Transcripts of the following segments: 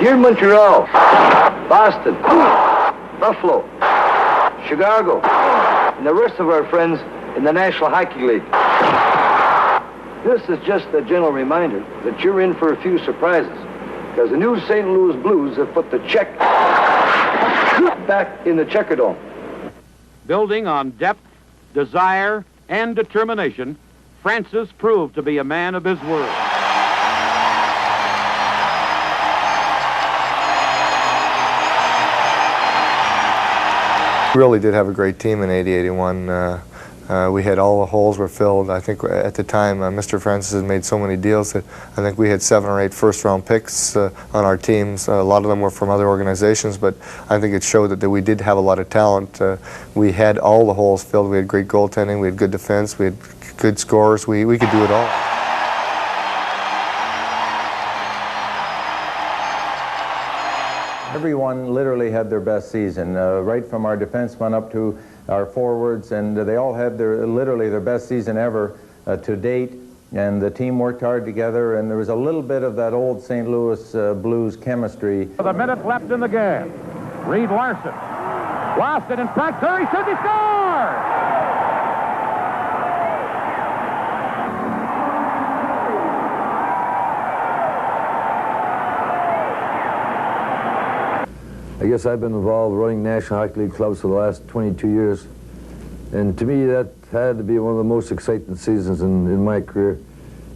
Here in Montreal, Boston, Buffalo, Chicago, and the rest of our friends in the National Hockey League. This is just a gentle reminder that you're in for a few surprises, because the new St. Louis Blues have put the check back in the Checkerdome. Building on depth, desire, and determination, Francis proved to be a man of his word. We really did have a great team in 80-81. We had all the holes were filled. I think at the time, Mr. Francis had made so many deals that I think we had 7 or 8 first-round picks on our teams. A lot of them were from other organizations, but I think it showed that we did have a lot of talent. We had all the holes filled. We had great goaltending. We had good defense. We had good scores. We could do it all. Everyone literally had their best season, right from our defensemen up to our forwards, and they all had literally their best season ever to date, and the team worked hard together, and there was a little bit of that old St. Louis Blues chemistry. With a minute left in the game, Reed Larson lost it in front. Curry says he scores! I guess I've been involved running National Hockey League clubs for the last 22 years. And to me, that had to be one of the most exciting seasons in my career,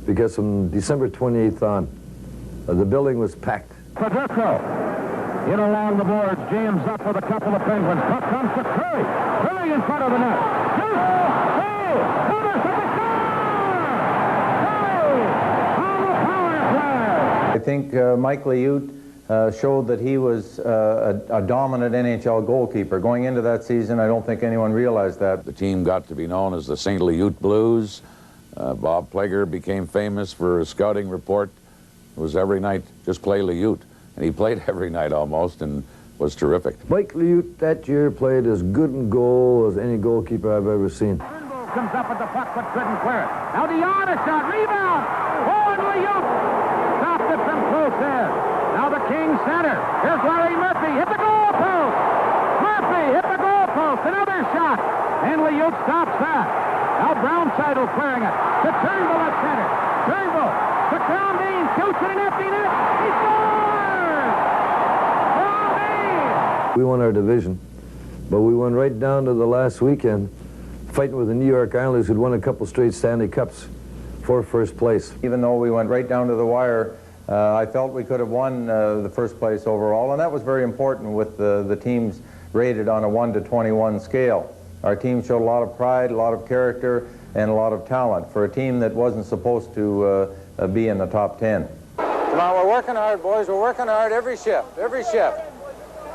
because from December 28th on, the building was packed. Federko in along the boards, jams up with a couple of Penguins. Puck comes to Curry. Curry in front of the net. I think Mike Liut showed that he was a dominant NHL goalkeeper. Going into that season, I don't think anyone realized that. The team got to be known as the St. Liut Blues. Bob Plager became famous for a scouting report. It was every night, just play Liut. And he played every night almost and was terrific. Mike Liut that year played as good in goal as any goalkeeper I've ever seen. Turnbull comes up with the puck but couldn't clear it. Now Dion a shot, rebound! Oh, and Liut stopped it from close there. Now the King center. Here's Larry Murphy. Hit the goal post. Murphy hit the goal post. Another shot. And Liut stops that. Now Brownsidle clearing it. To Turnbull at center. Turnbull. To Crombeen. Shoots in an empty net. He scores! Crombeen! We won our division, but we went right down to the last weekend fighting with the New York Islanders, who'd won a couple straight Stanley Cups for first place. Even though we went right down to the wire, I felt we could have won the first place overall, and that was very important with the teams rated on a 1 to 21 scale. Our team showed a lot of pride, a lot of character, and a lot of talent for a team that wasn't supposed to be in the top 10. Come on, we're working hard, boys. We're working hard every shift, every shift.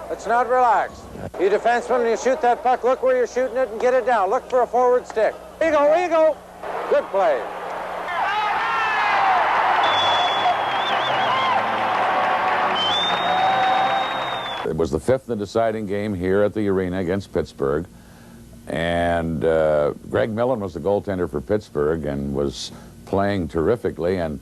Let's not relax. You defensemen, when you shoot that puck, look where you're shooting it and get it down. Look for a forward stick. Here you go, here you go. Good play. It was the 5th in the deciding game here at the arena against Pittsburgh. And Greg Millen was the goaltender for Pittsburgh and was playing terrifically. And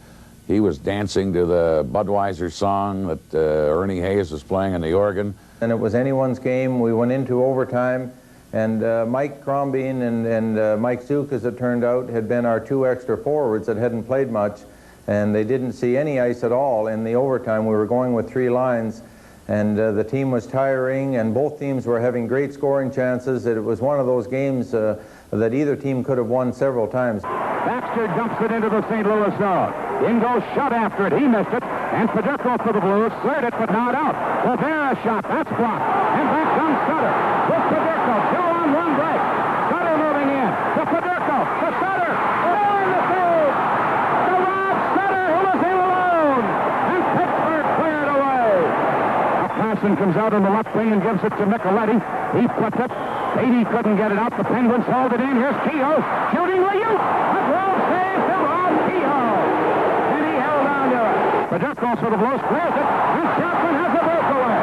he was dancing to the Budweiser song that Ernie Hayes was playing on the organ. And it was anyone's game. We went into overtime. And Mike Crombeen and Mike Zook, as it turned out, had been our 2 extra forwards that hadn't played much. And they didn't see any ice at all in the overtime. We were going with 3 lines. And the team was tiring, and both teams were having great scoring chances. It was one of those games that either team could have won several times. Baxter dumps it into the St. Louis zone. In goes Shutt after it. He missed it. And Federko for the Blues. Cleared it, but not out. Rivera shot. That's blocked. And back comes Sutter. With Federko. 2 on 1 break. Sutter moving in. To Federko. To Sutter. Oh, in the save. To Rob Sutter, who was in alone. And Pittsburgh cleared away. Pearson comes out on the left wing and gives it to Micheletti. He puts it. Beatty couldn't get it out. The Penguins hold it in. Here's Kehoe shooting Liut. A glove save from Rob Kehoe. And he held on to it. Federko for the Blues clears it. And Chapman has a breakaway.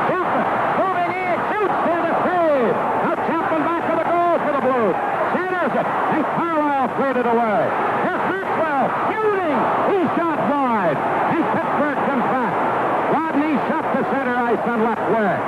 Chapman moving in. Shoots for the save. Now Chapman back to the goal for the Blues. Centers it. And Carlisle cleared it away. Here's Maxwell shooting. He shot wide. And Pittsburgh comes back. Rodney shot to center ice on left wing.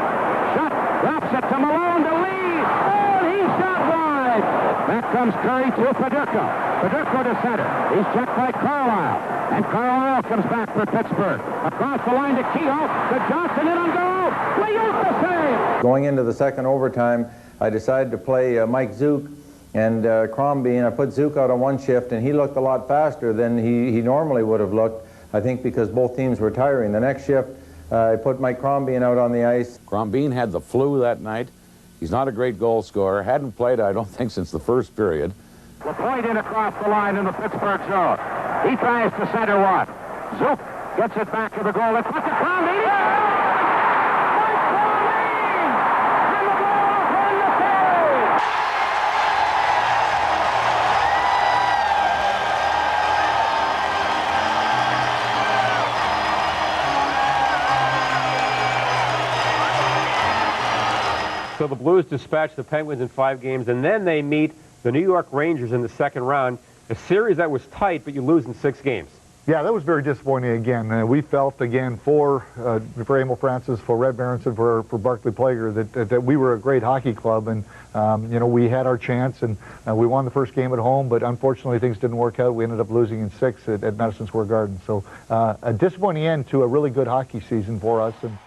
Shot, drops it to Malone to lead. Oh, he's shot wide. Back comes Curry to Federko. Federko to center. He's checked by Carlisle. And Carlisle comes back for Pittsburgh. Across the line to Kehoe, to Johnson, in on goal. Liut the save. Going into the second overtime, I decided to play Mike Zook and Crombie, and I put Zook out on one shift, and he looked a lot faster than he normally would have looked, I think because both teams were tiring. The next shift, I put Mike Crombie out on the ice. Crombie had the flu that night. He's not a great goal scorer. Hadn't played, I don't think, since the first period. LaPointe in across the line in the Pittsburgh zone. He tries to center one. Zook gets it back to the goal. It's put to Crombie. Mike Crombie! And the blow-off on the save! So the Blues dispatch the Penguins in 5 games, and then they meet the New York Rangers in the second round, a series that was tight, but you lose in 6 games. Yeah, that was very disappointing again. We felt, again, for Emile Francis, for Red Berenson, for Barclay Plager, that we were a great hockey club, and, you know, we had our chance, and we won the first game at home, but unfortunately things didn't work out. We ended up losing in 6 at Madison Square Garden. So a disappointing end to a really good hockey season for us. And